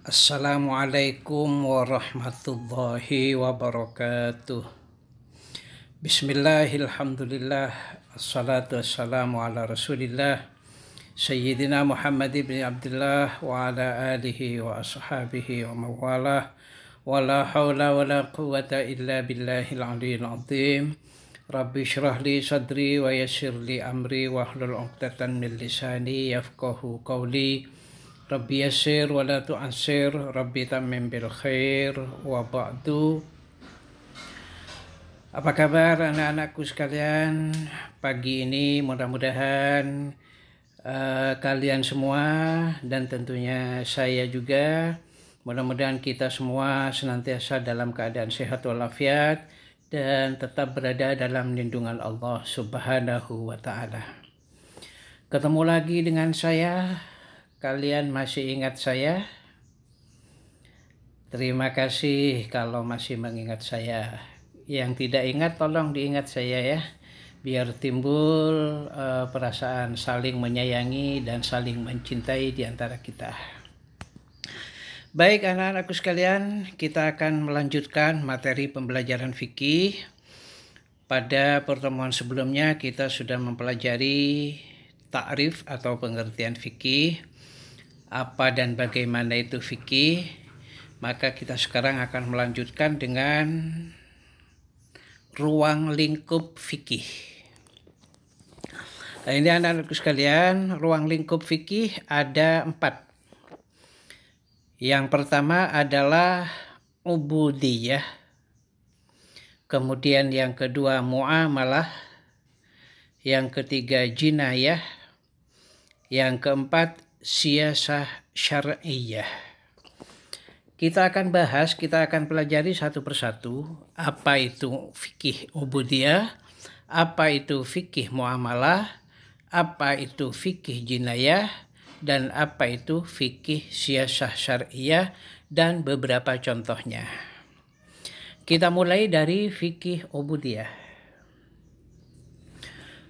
Assalamualaikum warahmatullahi wabarakatuh. Bismillahirrahmanirrahim. Assalatu wassalamu ala rasulillah Sayyidina Muhammad ibn Abdullah wa ala alihi wa ashabihi wa mawalah. Wa la hawla wa la quwwata illa billahil aliyyil azim. Rabbi syrah li sadri wa yassir li amri wa hlul 'uqdatan min lisani yafqahu qawli. Rabbi yassir wa la tu'assir, Rabbi tammim bil khair wa ba'du. Apa kabar anak-anakku sekalian? Pagi ini mudah-mudahan kalian semua dan tentunya saya juga, mudah-mudahan kita semua senantiasa dalam keadaan sehat walafiat dan tetap berada dalam lindungan Allah Subhanahu wa ta'ala. Ketemu lagi dengan saya. Kalian masih ingat saya? Terima kasih kalau masih mengingat saya. Yang tidak ingat tolong diingat saya ya. Biar timbul perasaan saling menyayangi dan saling mencintai di antara kita. Baik anak-anakku sekalian, kita akan melanjutkan materi pembelajaran fikih. Pada pertemuan sebelumnya kita sudah mempelajari ta'rif atau pengertian fikih. Apa dan bagaimana itu fikih, maka kita sekarang akan melanjutkan dengan ruang lingkup fikih. Nah, ini anak-anakku sekalian, ruang lingkup fikih ada 4. Yang pertama adalah ubudiyah, kemudian yang kedua muamalah, yang ketiga jinayah, yang keempat siyasah syar'iyah. Kita akan pelajari satu persatu apa itu fikih ubudiyah, apa itu fikih muamalah, apa itu fikih jinayah, dan apa itu fikih siyasah syar'iyah dan beberapa contohnya. Kita mulai dari fikih ubudiyah.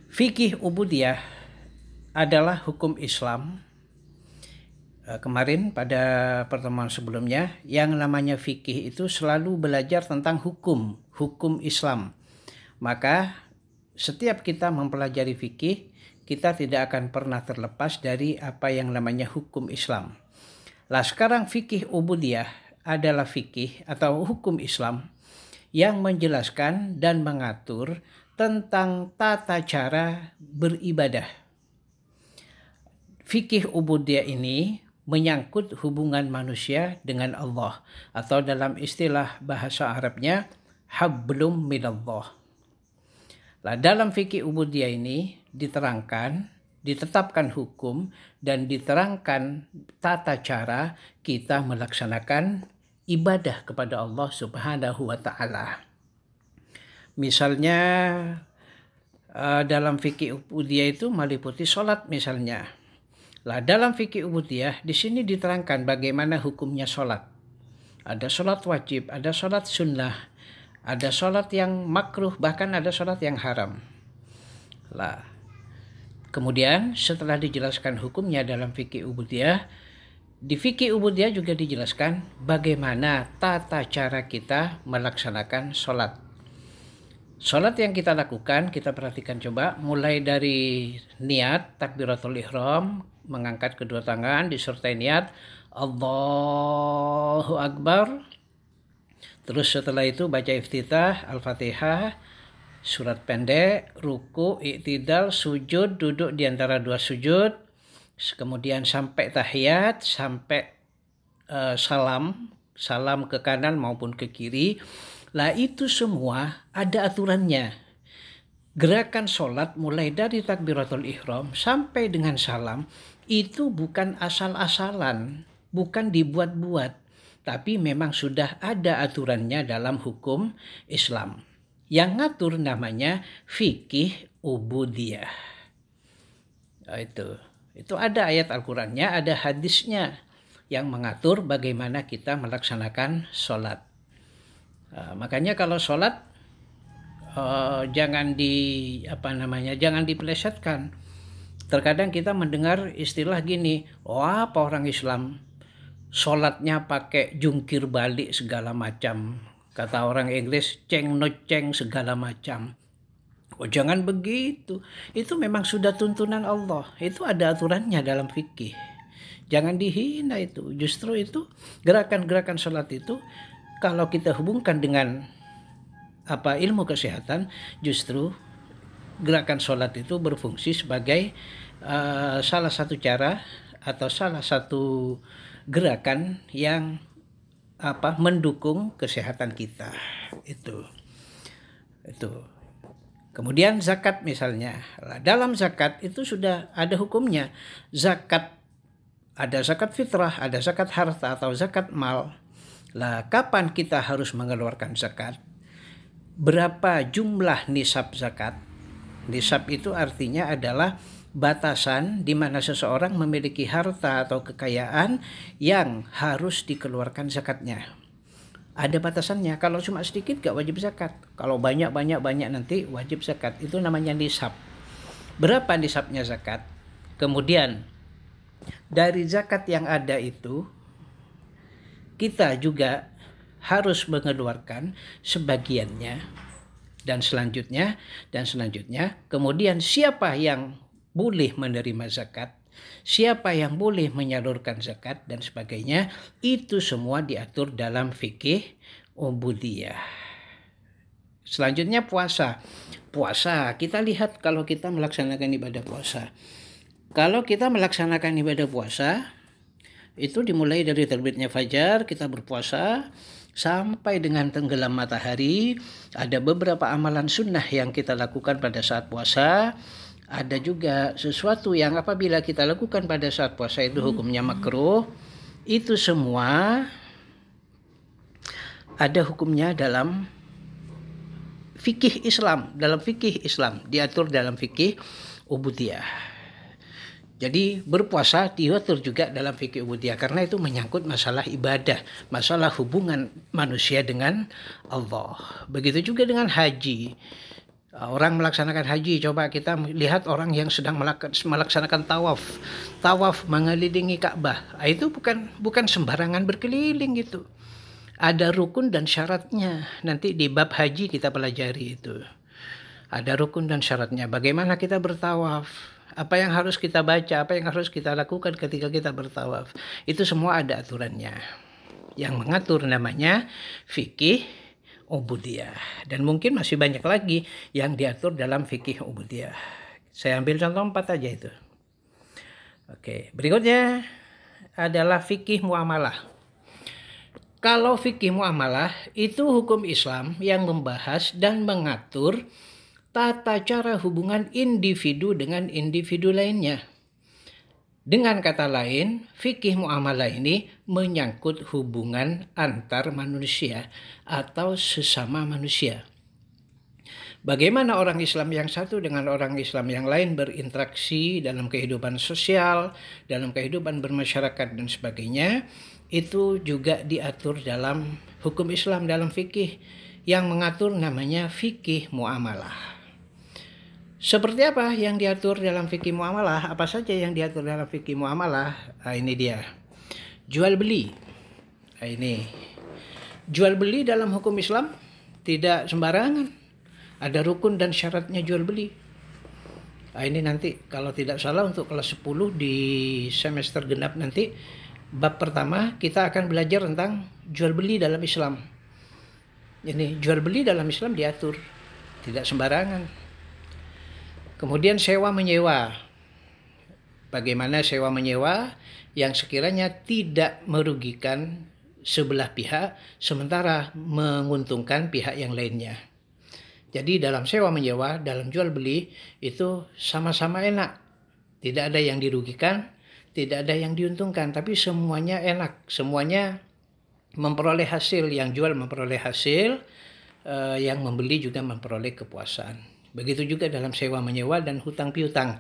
Fikih ubudiyah adalah hukum Islam. Kemarin pada pertemuan sebelumnya, yang namanya fikih itu selalu belajar tentang hukum Islam. Maka setiap kita mempelajari fikih, kita tidak akan pernah terlepas dari apa yang namanya hukum Islam. Lah sekarang fikih ubudiyah adalah fikih atau hukum Islam yang menjelaskan dan mengatur tentang tata cara beribadah. Fikih ubudiyah ini menyangkut hubungan manusia dengan Allah, atau dalam istilah bahasa Arabnya hablum minallah. Nah, dalam fikih ubudiyah ini ditetapkan hukum dan diterangkan tata cara kita melaksanakan ibadah kepada Allah Subhanahu wa ta'ala. Misalnya dalam fikih ubudiyah itu meliputi sholat misalnya. Lah dalam fikih ubudiyah di sini diterangkan bagaimana hukumnya sholat. Ada sholat wajib, ada sholat sunnah, ada sholat yang makruh, bahkan ada sholat yang haram. Lah kemudian setelah dijelaskan hukumnya dalam fikih ubudiyah, di fikih ubudiyah juga dijelaskan bagaimana tata cara kita melaksanakan sholat. Sholat yang kita lakukan, kita perhatikan coba, mulai dari niat, takbiratul ihram, mengangkat kedua tangan, disertai niat, Allahu Akbar. Terus setelah itu baca iftitah, Al-Fatihah, surat pendek, ruku, i'tidal, sujud, duduk di antara dua sujud, kemudian sampai tahiyat, sampai salam ke kanan maupun ke kiri. Lah itu semua ada aturannya. Gerakan sholat mulai dari takbiratul ihram sampai dengan salam itu bukan asal-asalan, bukan dibuat-buat, tapi memang sudah ada aturannya dalam hukum Islam. Yang ngatur namanya fikih ubudiyah. Nah, itu ada ayat Al-Qur'annya, ada hadisnya yang mengatur bagaimana kita melaksanakan sholat. Makanya kalau sholat jangan dipelesetkan. Terkadang kita mendengar istilah gini, apa orang Islam sholatnya pakai jungkir balik segala macam. Kata orang Inggris, ceng no ceng segala macam. Oh, jangan begitu. Itu memang sudah tuntunan Allah. Itu ada aturannya dalam fikih. Jangan dihina itu. Justru itu gerakan-gerakan sholat itu kalau kita hubungkan dengan ilmu kesehatan, justru gerakan sholat itu berfungsi sebagai salah satu cara atau salah satu gerakan yang mendukung kesehatan kita. Itu. Kemudian zakat misalnya. Dalam zakat itu sudah ada hukumnya. Zakat, ada zakat fitrah, ada zakat harta atau zakat mal. Lah, kapan kita harus mengeluarkan zakat? Berapa jumlah nisab zakat? Nisab itu artinya adalah batasan di mana seseorang memiliki harta atau kekayaan yang harus dikeluarkan zakatnya. Ada batasannya. Kalau cuma sedikit gak wajib zakat. Kalau banyak nanti wajib zakat. Itu namanya nisab. Berapa nisabnya zakat? Kemudian dari zakat yang ada itu kita juga harus mengeluarkan sebagiannya dan selanjutnya. Kemudian siapa yang boleh menerima zakat, siapa yang boleh menyalurkan zakat dan sebagainya, itu semua diatur dalam fikih ubudiyah. Selanjutnya puasa. Puasa, kita lihat kalau kita melaksanakan ibadah puasa. Kalau kita melaksanakan ibadah puasa, itu dimulai dari terbitnya fajar, kita berpuasa sampai dengan tenggelam matahari. Ada beberapa amalan sunnah yang kita lakukan pada saat puasa. Ada juga sesuatu yang apabila kita lakukan pada saat puasa itu hukumnya makruh. Itu semua ada hukumnya dalam fikih Islam. Dalam fikih Islam diatur dalam fikih ubudiyah. Jadi berpuasa diatur juga dalam fikih ubudiyah karena itu menyangkut masalah ibadah, masalah hubungan manusia dengan Allah. Begitu juga dengan haji. Orang melaksanakan haji, coba kita lihat orang yang sedang melaksanakan tawaf mengelilingi Ka'bah. Itu bukan sembarangan berkeliling gitu. Ada rukun dan syaratnya. Nanti di bab haji kita pelajari itu. Ada rukun dan syaratnya. Bagaimana kita bertawaf? Apa yang harus kita baca? Apa yang harus kita lakukan ketika kita bertawaf? Itu semua ada aturannya. Yang mengatur namanya fikih ubudiyah. Dan mungkin masih banyak lagi yang diatur dalam fikih ubudiyah. Saya ambil contoh 4 aja itu. Oke, berikutnya adalah fikih muamalah. Kalau fikih muamalah itu hukum Islam yang membahas dan mengatur tata cara hubungan individu dengan individu lainnya. Dengan kata lain, fikih muamalah ini menyangkut hubungan antar manusia atau sesama manusia. Bagaimana orang Islam yang satu dengan orang Islam yang lain berinteraksi dalam kehidupan sosial, dalam kehidupan bermasyarakat dan sebagainya, itu juga diatur dalam hukum Islam, dalam fikih yang mengatur namanya fikih muamalah. Seperti apa yang diatur dalam fikih muamalah? Apa saja yang diatur dalam fikih muamalah? Ini dia. Jual beli. Ini. Jual beli dalam hukum Islam tidak sembarangan. Ada rukun dan syaratnya jual beli. Ini nanti kalau tidak salah untuk kelas 10 di semester genap nanti bab pertama kita akan belajar tentang jual beli dalam Islam. Ini jual beli dalam Islam diatur. Tidak sembarangan. Kemudian sewa menyewa. Bagaimana sewa menyewa yang sekiranya tidak merugikan sebelah pihak sementara menguntungkan pihak yang lainnya. Jadi dalam sewa menyewa, dalam jual beli itu sama-sama enak. Tidak ada yang dirugikan, tidak ada yang diuntungkan, tapi semuanya enak. Semuanya memperoleh hasil, yang jual memperoleh hasil, yang membeli juga memperoleh kepuasan. Begitu juga dalam sewa menyewa dan hutang piutang.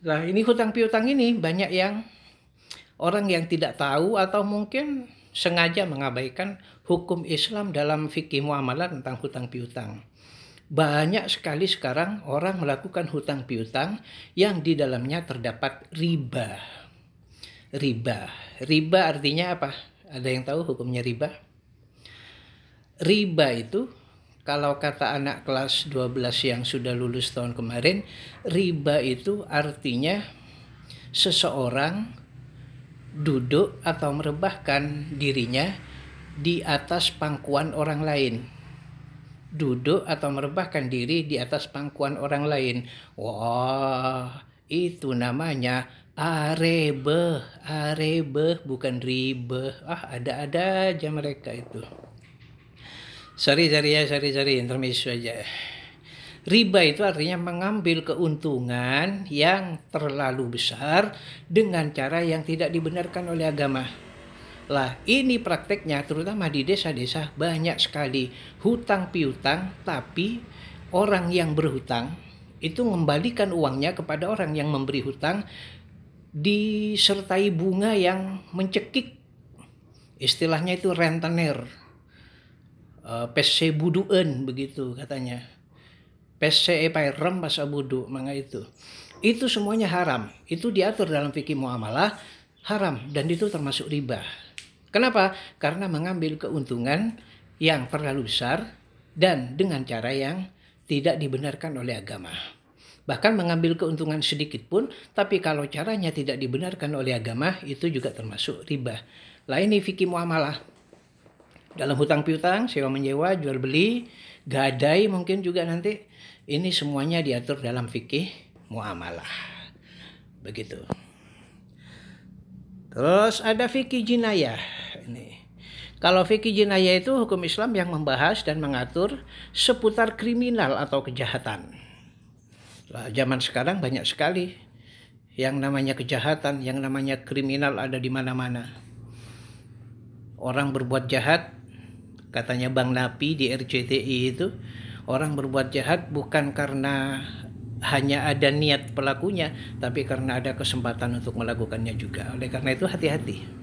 Nah, ini hutang piutang ini banyak yang orang yang tidak tahu atau mungkin sengaja mengabaikan hukum Islam dalam fikih muamalah tentang hutang piutang. Banyak sekali sekarang orang melakukan hutang piutang yang di dalamnya terdapat riba. riba. Riba artinya apa? Ada yang tahu hukumnya riba? Riba itu kalau kata anak kelas 12 yang sudah lulus tahun kemarin, riba itu artinya seseorang duduk atau merebahkan dirinya di atas pangkuan orang lain. Duduk atau merebahkan diri di atas pangkuan orang lain. Wah, itu namanya arebe, bukan ribe. Ada-ada aja mereka itu. Sorry, intermezzo aja. Riba itu artinya mengambil keuntungan yang terlalu besar dengan cara yang tidak dibenarkan oleh agama. Lah, ini prakteknya terutama di desa-desa banyak sekali hutang piutang, tapi orang yang berhutang itu mengembalikan uangnya kepada orang yang memberi hutang disertai bunga yang mencekik. Istilahnya itu rentenir. Pese buduen begitu katanya. Pese pairem bahasa budu manga itu. Itu semuanya haram. Itu diatur dalam fikih muamalah haram dan itu termasuk riba. Kenapa? Karena mengambil keuntungan yang terlalu besar dan dengan cara yang tidak dibenarkan oleh agama. Bahkan mengambil keuntungan sedikit pun, tapi kalau caranya tidak dibenarkan oleh agama, itu juga termasuk riba. Lah ini fikih muamalah. Dalam hutang piutang, sewa menyewa, jual beli, gadai mungkin juga nanti. Ini semuanya diatur dalam fikih muamalah. Begitu. Terus ada fikih jinayah. Ini. Kalau fikih jinayah itu hukum Islam yang membahas dan mengatur seputar kriminal atau kejahatan. Nah, zaman sekarang banyak sekali yang namanya kejahatan, yang namanya kriminal ada di mana-mana. Orang berbuat jahat, katanya Bang Napi di RCTI itu, orang berbuat jahat bukan karena hanya ada niat pelakunya, tapi karena ada kesempatan untuk melakukannya juga. Oleh karena itu hati-hati.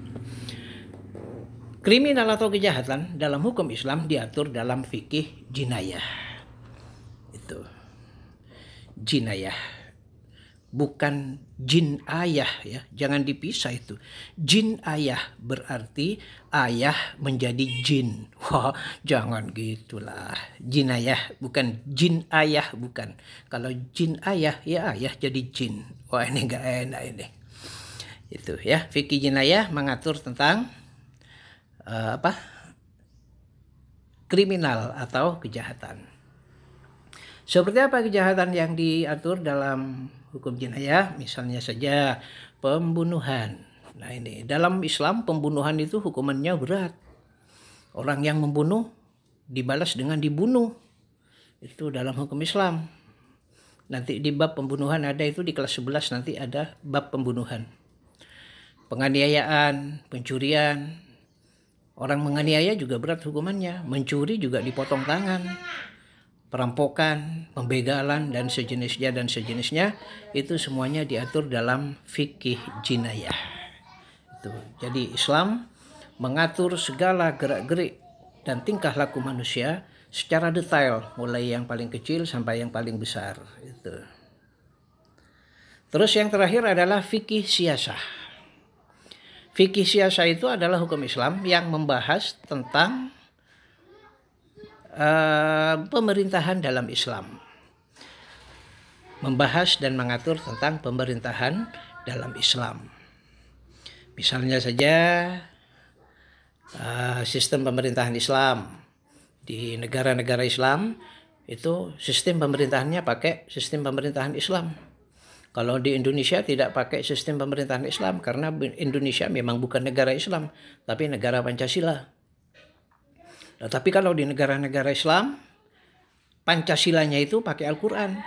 Kriminal atau kejahatan dalam hukum Islam diatur dalam fikih jinayah. Itu. Jinayah. Bukan jin ayah ya, jangan dipisah itu. Jin ayah berarti ayah menjadi jin. Wah, jangan gitulah. Jinayah bukan jin ayah, bukan. Kalau jin ayah ya ayah jadi jin. Wah, ini enggak enak ini. Itu ya, fikih jinayah mengatur tentang kriminal atau kejahatan. Seperti apa kejahatan yang diatur dalam hukum jinayah? Misalnya saja pembunuhan. Nah ini, dalam Islam pembunuhan itu hukumannya berat. Orang yang membunuh dibalas dengan dibunuh. Itu dalam hukum Islam. Nanti di bab pembunuhan ada itu, di kelas 11 nanti ada bab pembunuhan. Penganiayaan, pencurian. Orang menganiaya juga berat hukumannya. Mencuri juga dipotong tangan. Perampokan, pembegalan dan sejenisnya itu semuanya diatur dalam fikih jinayah. Itu. Jadi Islam mengatur segala gerak-gerik dan tingkah laku manusia secara detail, mulai yang paling kecil sampai yang paling besar. Itu. Terus yang terakhir adalah fikih siyasah. Fikih siyasah itu adalah hukum Islam yang membahas tentang pemerintahan dalam Islam. Membahas dan mengatur tentang pemerintahan dalam Islam. Misalnya saja sistem pemerintahan Islam di negara-negara Islam itu sistem pemerintahannya pakai sistem pemerintahan Islam. Kalau di Indonesia tidak pakai sistem pemerintahan Islam karena Indonesia memang bukan negara Islam, tapi negara Pancasila. Nah, tapi kalau di negara-negara Islam, Pancasilanya itu pakai Al-Quran.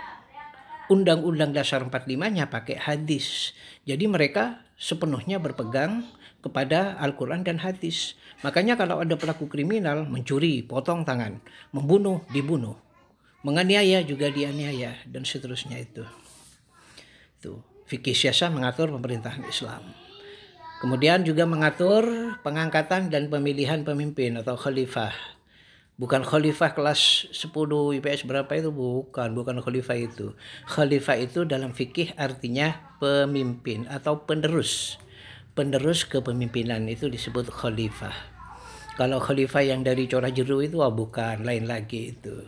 Undang-Undang Dasar 45-nya pakai hadis. Jadi mereka sepenuhnya berpegang kepada Al-Quran dan hadis. Makanya kalau ada pelaku kriminal, mencuri, potong tangan. Membunuh, dibunuh. Menganiaya juga dianiaya. Dan seterusnya itu. Fikih siyasah mengatur pemerintahan Islam. Kemudian juga mengatur pengangkatan dan pemilihan pemimpin atau khalifah. Bukan khalifah kelas 10 IPS berapa itu, bukan khalifah itu. Khalifah itu dalam fikih artinya pemimpin atau penerus. penerus kepemimpinan itu disebut khalifah. Kalau khalifah yang dari Cora Jeru itu bukan, lain lagi itu.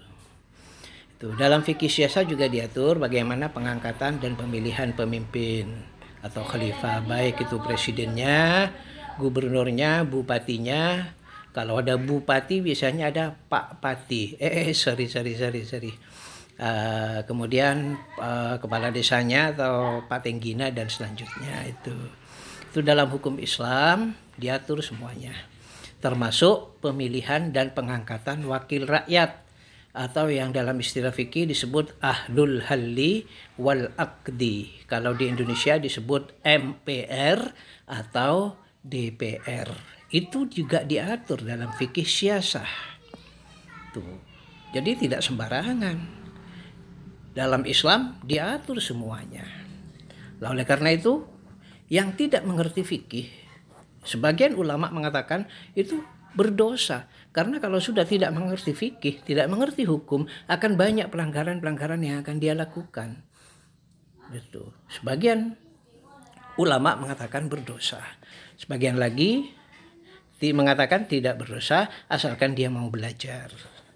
Dalam fikih siasat juga diatur bagaimana pengangkatan dan pemilihan pemimpin atau khalifah, baik itu presidennya, gubernurnya, bupatinya. Kalau ada bupati biasanya ada Pak Pati. Kemudian kepala desanya atau Pak Tenggina dan selanjutnya itu dalam hukum Islam diatur semuanya, termasuk pemilihan dan pengangkatan wakil rakyat atau yang dalam istilah fikih disebut ahlul halli wal aqdi. Kalau di Indonesia disebut MPR atau DPR. Itu juga diatur dalam fikih siasah. Tuh. Jadi tidak sembarangan. Dalam Islam diatur semuanya. Oleh karena itu, yang tidak mengerti fikih, sebagian ulama mengatakan itu berdosa. Karena kalau sudah tidak mengerti fikih, tidak mengerti hukum, akan banyak pelanggaran-pelanggaran yang akan dia lakukan. Gitu. Sebagian ulama mengatakan berdosa. Sebagian lagi mengatakan tidak berdosa asalkan dia mau belajar.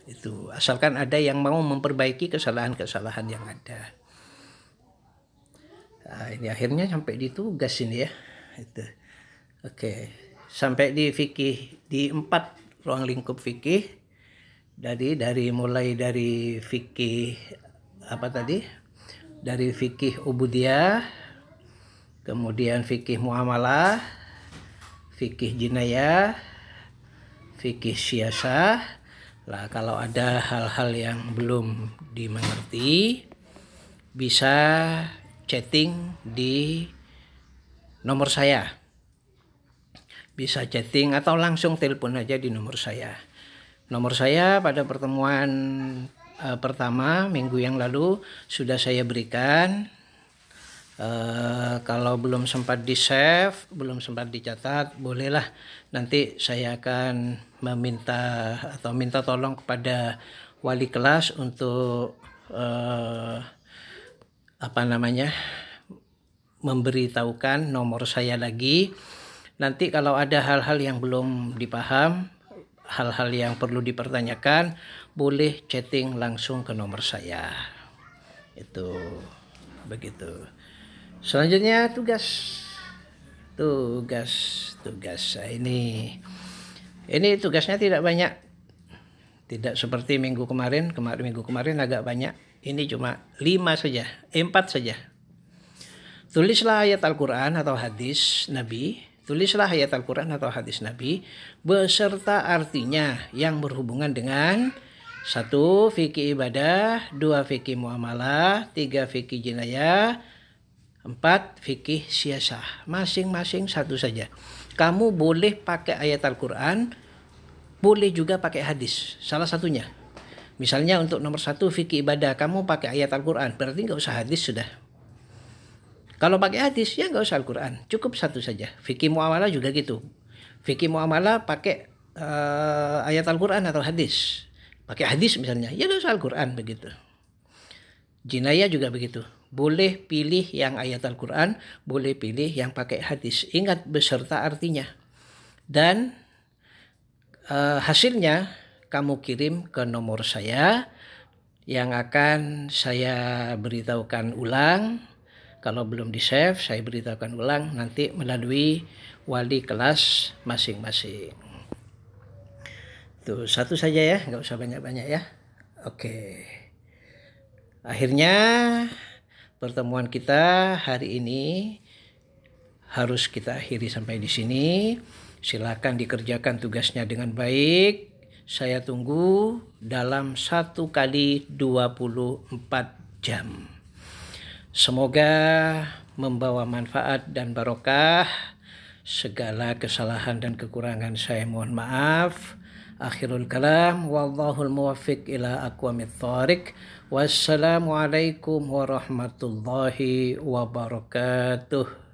Itu asalkan ada yang mau memperbaiki kesalahan-kesalahan yang ada. Nah, ini akhirnya sampai di tugas ini ya. Itu. Oke, sampai di fikih di 4 ruang lingkup fikih. Mulai dari fikih dari fikih ubudiyah, kemudian fikih muamalah, fikih jinayah, fikih siasah. Lah kalau ada hal-hal yang belum dimengerti, bisa chatting di nomor saya. Bisa chatting atau langsung telepon aja di nomor saya. Nomor saya pada pertemuan pertama minggu yang lalu sudah saya berikan. Kalau belum sempat di save, belum sempat dicatat, bolehlah nanti saya akan minta tolong kepada wali kelas untuk memberitahukan nomor saya lagi. Nanti kalau ada hal-hal yang belum dipaham, hal-hal yang perlu dipertanyakan, boleh chatting langsung ke nomor saya. Itu begitu. Selanjutnya tugas. Ini tugasnya tidak banyak. Tidak seperti minggu kemarin agak banyak. Ini cuma 4 saja. Tulislah ayat Al-Quran atau hadis Nabi. Beserta artinya yang berhubungan dengan 1. Fikih ibadah, 2. Fikih muamalah, 3. Fikih jinayah, 4. Fikih siasah. Masing-masing satu saja. Kamu boleh pakai ayat Al-Quran, boleh juga pakai hadis, salah satunya. Misalnya untuk nomor 1 fikih ibadah, kamu pakai ayat Al-Quran, berarti nggak usah hadis sudah. Kalau pakai hadis, ya nggak usah Al-Quran, cukup satu saja. Fikih muamalah juga gitu. Fikih muamalah pakai ayat Al-Quran atau hadis. Pakai hadis misalnya, ya nggak usah Al-Quran begitu. Jinayah juga begitu. Boleh pilih yang ayat Al-Quran, boleh pilih yang pakai hadis. Ingat beserta artinya. Dan hasilnya kamu kirim ke nomor saya yang akan saya beritahukan ulang. Kalau belum di save, saya beritahukan ulang nanti melalui wali kelas masing-masing. Tuh, satu saja ya, nggak usah banyak-banyak ya. Oke. Akhirnya pertemuan kita hari ini harus kita akhiri sampai di sini. Silakan dikerjakan tugasnya dengan baik. Saya tunggu dalam 1 kali 24 jam. Semoga membawa manfaat dan barokah. Segala kesalahan dan kekurangan saya mohon maaf. Akhirul kalam, wallahul muwaffiq ila aqwamit thoriq. Wassalamualaikum warahmatullahi wabarakatuh.